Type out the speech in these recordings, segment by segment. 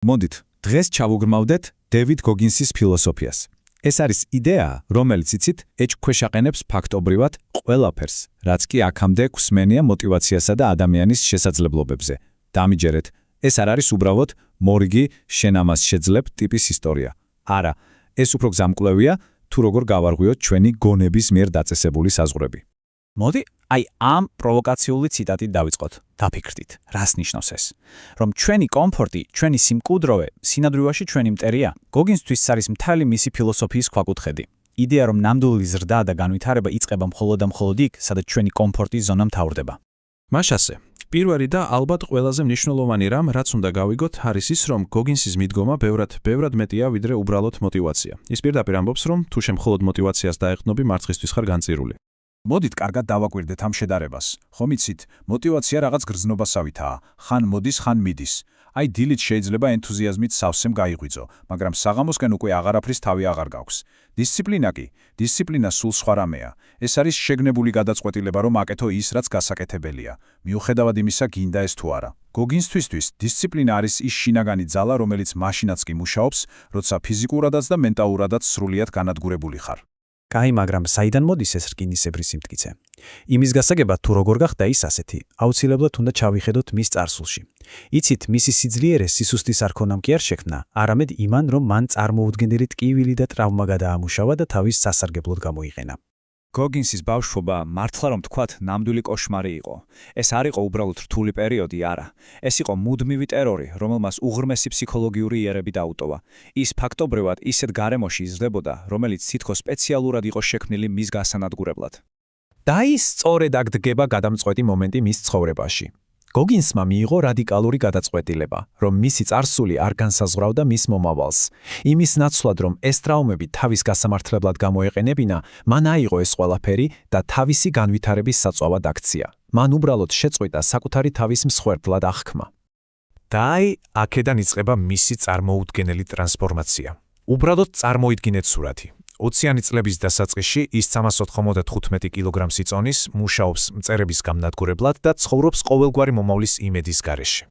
მოდით, დღეს ჩავუგრმავდეთ დევიდ გოგინსის ფილოსოფიას. ეს არის იდეა, რომელიც იცით, ეჭვქვეშაყენებს ფაქტობრივად ყველაფერს, რაც კი აქამდე გვსმენია მოტივაციასა და ადამიანის შესაძლებლობებზე. დამიჯერეთ, ეს არ არის უბრალოდ მორიგი შენ ამას შეძლებ ტიპის ისტორია. არა, ეს უფრო გზამკვლევია, თუ როგორ გავარღვიოთ ჩვენი გონების მიერ დაწესებული საზღვრები. მოდი, ამ პროვოკაციული ციტატით დავიწყოთ. დაფიქრდით, რას ნიშნავს ეს? რომ ჩვენი კომფორტი, ჩვენი სიმკვდროვე, სინამდვილეში ჩვენი მტერია. გოგინსთვის არის მთელი მისი ფილოსოფიის ქვაკუთხედი. იდეა, რომ ნამდვილი ზრდა და განვითარება იწყება მხოლოდ და მხოლოდ იქ, სადაც ჩვენი კომფორტის ზონა მთავრდება. მას ასე, პირველი და ალბათ ყველაზე მნიშვნელოვანი რამ, რაც უნდა გავიგოთ, არის ის, რომ გოგინსის მიდგომა ბევრად მეტია, ვიდრე უბრალოდ მოტივაცია. ის პირდაპირ ამბობს, რომ თუ შენ მხოლოდ მოტივაციას დაეყრდნობი, მარცხისთვის ხარ განწირული. მოდით კარგად დავაკვირდეთ ამ შედარებას. ხომ იცით, მოტივაცია რაღაც გრძნობასავითაა, ხან მოდის, ხან მიდის. დილით შეიძლება ენთუზიაზმით სავსემ გაიღვიძო, მაგრამ საღამოსკენ უკვე აღარაფრის თავი აღარ გაქვს. დისციპლინა კი, დისციპლინა სულ სხვა რამეა. ეს არის შეგნებული გადაწყვეტილება, რომ აკეთო ის, რაც გასაკეთებელია. მიუხედავად იმისა, გინდა ეს თუ არა. გოგინსთვის დისციპლინა არის ის შინაგანი ძალა, რომელიც მაშინაც კი მუშაობს, როცა ფიზიკურადაც და მენტალურადაც სრულიად განადგურებული ხარ. კაი, მაგრამ საიდან მოდის ეს რკინისებრი სიმტკიცე? იმის გასაგებად თუ როგორ გახდა ის ასეთი, აუცილებლად უნდა ჩავიხედოთ მის წარსულში. იცით, მისი სიძლიერე სისუსტის არქონამ კი არ შექმნა, არამედ იმან, რომ მან წარმოუდგენელი ტკივილი და ტრავმა გადაამუშავა და თავის სასარგებლოდ გამოიყენა. გოგინსის ბავშვობა, მართლა რომ თქვათ, ნამდვილი კოშმარი იყო. ეს არ იყო უბრალოდ რთული პერიოდი, არა. ეს იყო მუდმივი ტერორი, რომელმაც უღრმესი ფსიქოლოგიური იერები დაუტოვა. ის ფაქტობრივად ისეთ გარემოში იზრდებოდა, რომელიც თითქოს სპეციალურად იყო შექმნილი მის გასანადგურებლად. და ის სწორედ აქ დგება გადამწყვეტი მომენტი მის ცხოვრებაში. გოგინსმა მიიღო რადიკალური გადაწყვეტილება, რომ მისი წარსული არ განსაზღვრავდა მის მომავალს. იმის ნაცვლად, რომ ეს ტრავმები თავის გასამართლებლად გამოეყენებინა, მან აიღო ეს ყველაფერი და თავისი განვითარების საწვავად აქცია. მან უბრალოდ შეწყვიტა საკუთარი თავის მსხვერპლად აღქმა. და აქედან იწყება მისი წარმოუდგენელი ტრანსფორმაცია. უბრალოდ წარმოიდგინეთ სურათი. 20-იანი წლების დასაწყისში ის 395 კილოგრამს იწონის, მუშაობს მწერების გამნადგურებლად და ცხოვრობს ყოველგვარი მომავლის იმედის გარეშე.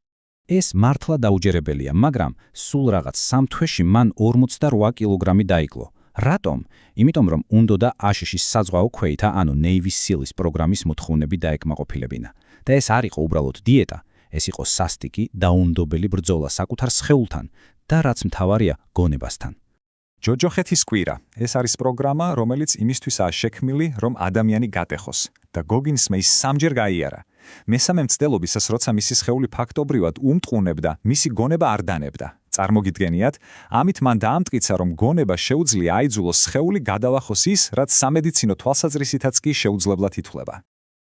ეს მართლა დაუჯერებელია, მაგრამ სულ რაღაც 3 თვეში მან 48 კილოგრამი დაიკლო. რატომ? იმიტომ რომ უნდოდა აშშ-ის საზღვაო ქვეითა, ანუ Navy SEAL-ის პროგრამის მოთხოვნები დაეკმაყოფილებინა. და ეს არ იყო უბრალოდ დიეტა, ეს იყო სასტიკი, დაუნდობელი ბრძოლა საკუთარ სხეულთან და რაც მთავარია, გონებასთან. ჯოჯოხეთის კვირა. ეს არის პროგრამა, რომელიც იმისთვისაა შექმნილი, რომ ადამიანი გატეხოს. და გოგინსმა ის 3-ჯერ გაიარა. მესამე მცდელობისას, როცა მისი სხეული ფაქტობრივად უმტყუნებდა, მისი გონება არ დანებდა. წარმოგიდგენიათ, ამით მან დაამტკიცა, რომ გონება შეუძლია აიძულოს სხეული გადალახოს ის, რაც სამედიცინო თვალსაზრისითაც კი შეუძლებლად ითვლება.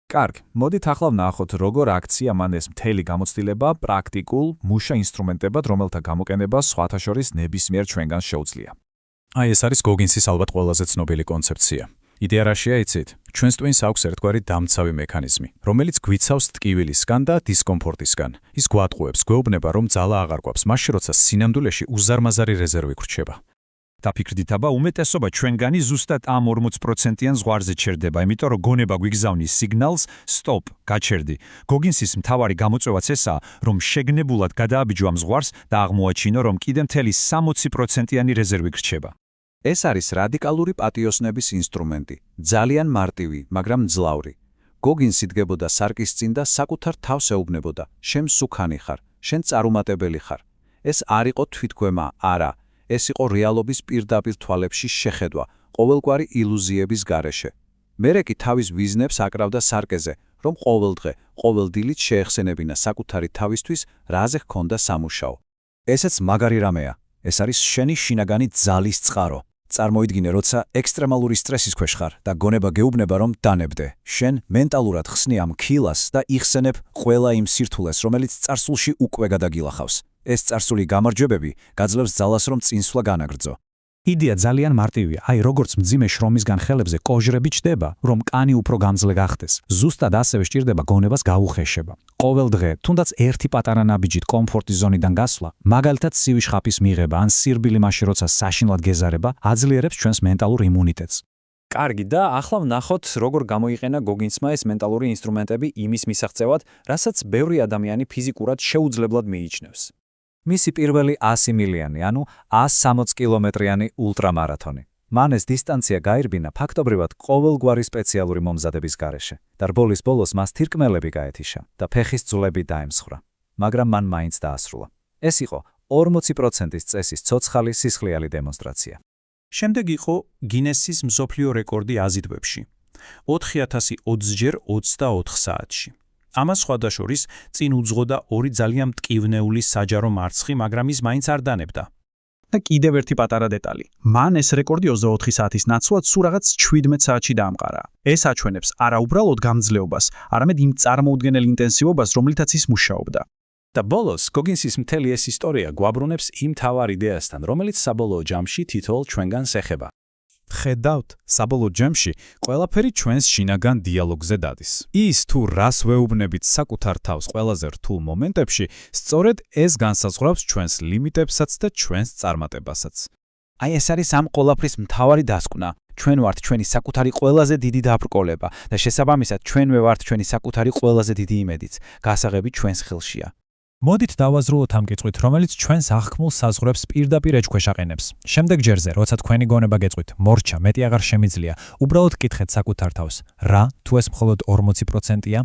კარგ, მოდით ახლა ვნახოთ, როგორ აქცია მან ეს მთელი გამოცდილება პრაქტიკულ, მუშა ინსტრუმენტებად, რომელთა გამოყენება სხვათა შორის ნებისმიერ ჩვენგანს შეუძლია. ეს არის გოგინსის ალბათ ყველაზე ცნობილი კონცეფცია. იდეა რაშია იცით? ჩვენს ტვინს აქვს ერთგვარი დამცავი მექანიზმი, რომელიც გვიცავს ტკივილისგან და დისკომფორტისგან. ის გვატყუებს, გვეუბნება, რომ ძალა აღარ გვაქვს, მაშინ როცა სინამდვილეში უზარმაზარი რეზერვი გვრჩება. დაფიქრდით, აბა უმეტესობა ჩვენგანი ზუსტად ამ 40%-იან ზღვარზე ჩერდება, იმიტომ რომ გონება გვიგზავნის სიგნალს სტოპ, გაჩერდი. გოგინსის მთავარი გამოწვევაც ესაა, რომ შეგნებულად გადააბიჯო ამ ზღვარს და აღმოაჩინო, რომ კიდე მთელი 60%-იანი რეზერვი გრჩება. ეს არის რადიკალური პატიოსნების ინსტრუმენტი, ძალიან მარტივი, მაგრამ მძლავრი. გოგინსი დგებოდა სარკის წინ და საკუთარ თავს ეუბნებოდა, შენ მსუქანი ხარ, შენ წარუმატებელი ხარ. ეს არ იყო თვითგვემა, არა. ეს იყო რეალობის პირდაპირ თვალებში შეხედვა, ყოველგვარი ილუზიების გარეშე. მერე კი თავის ვიზნებს აკრავდა სარკეზე, რომ ყოველ დღე, ყოველ დილით შეეხსენებინა საკუთარი თავისთვის, რაზე ჰქონდა სამუშაო. ესეც მაგარი რამეა. ეს არის შენი შინაგანი ძალის წყარო. წარმოიდგინე, როცა ექსტრემალური სტრესის ქვეშ ხარ და გონება გეუბნება, რომ დანებდე. შენ მენტალურად ხსნი ამ ქილას და იხსენებ ყველა იმ სირთულეს, რომელიც წარსულში უკვე გადაგილახავს. ეს წარსული გამარჯვებები გაძლევს ძალას, რომ წინსვლა განაგრძო. იდეა ძალიან მარტივია. როგორც მძიმე შრომისგან ხელებზე კოჟრები ჩდება, რომ კანი უფრო გამძლე გახდეს. ზუსტად ასევე სჭირდება გონებას გაუხეშება. ყოველ დღე, თუნდაც ერთი პატარა ნაბიჯით კომფორტის ზონიდან გასვლა, მაგალითად ცივი შხაპის მიღება ან სირბილი მაშინ როცა საშინლად გეზარება, აძლიერებს ჩვენს მენტალურ იმუნიტეტს. კარგი, და ახლა ვნახოთ, როგორ გამოიყენა გოგინსმა ეს მენტალური ინსტრუმენტები იმის მისაღწევად, რასაც ბევრი ადამიანი ფიზიკურად შეუძლებლად მიიჩნევს. მისი პირველი 100 მილიანი, ანუ 160 კილომეტრიანი ულტრამარათონი. მან ეს დისტანცია გაირბინა ფაქტობრივად ყოველგვარი სპეციალური მომზადების გარეშე და რბოლის ბოლოს მას თირკმელები გაეთიშა და ფეხის ძვლები დაემსხვრა, მაგრამ მან მაინც დაასრულა. ეს იყო 40%-ის წესის ცოცხალი სისხლიანი დემონსტრაცია. შემდეგ იყო გინესის მსოფლიო რეკორდი აზიდვებში. 4020-ჯერ 24 საათში. ამას სხვადასხვის წინ უძღოდა 2 ძალიან მტკივნეული საჯარო მარცხი, მაგრამ ის მაინც არ დანებდა. და კიდევ ერთი პატარა დეტალი. მან ეს რეკორდი 24 საათის ნაცვლად სულ რაღაც 17 საათში დაამყარა. ეს აჩვენებს არა უბრალოდ გამძლეობას, არამედ იმ წარმოუდგენელ ინტენსივობას, რომლითაც ის მუშაობდა. და ბოლოს გოგინსის მთელი ეს ისტორია გვაბრუნებს იმ თავარ იდეასთან, რომელიც საბოლოო ჯამში თითოეულ ჩვენგანს ეხება. ხედავთ, საბოლოო ჯამში ყველაფერი ჩვენს შინაგან დიალოგზე დადის. ის თუ რას ვეუბნებით საკუთარ თავს ყველაზე რთულ მომენტებში, სწორედ ეს განსაზღვრავს ჩვენს ლიმიტებსაც და ჩვენს წარმატებასაც. აი ეს არის ამ ყველაფრის მთავარი დასკვნა. ჩვენ ვართ ჩვენი საკუთარი ყველაზე დიდი დაბრკოლება და შესაბამისად ჩვენვე ვართ ჩვენი საკუთარი ყველაზე დიდი იმედიც. გასაღები ჩვენს ხელშია. მოდით დავაზრულოთ ამ კითხვით, რომელიც ჩვენს აღქმულ საზღვრებს პირდაპირ ეჭქვეშაყენებს. შემდეგ ჯერზე, როცა თქვენი გონება გეწყვით, მორჩა, მეტი აღარ შემიძლია, უბრალოდ კითხეთ საკუთარ თავს, რა თუ ეს მხოლოდ 40%-ია?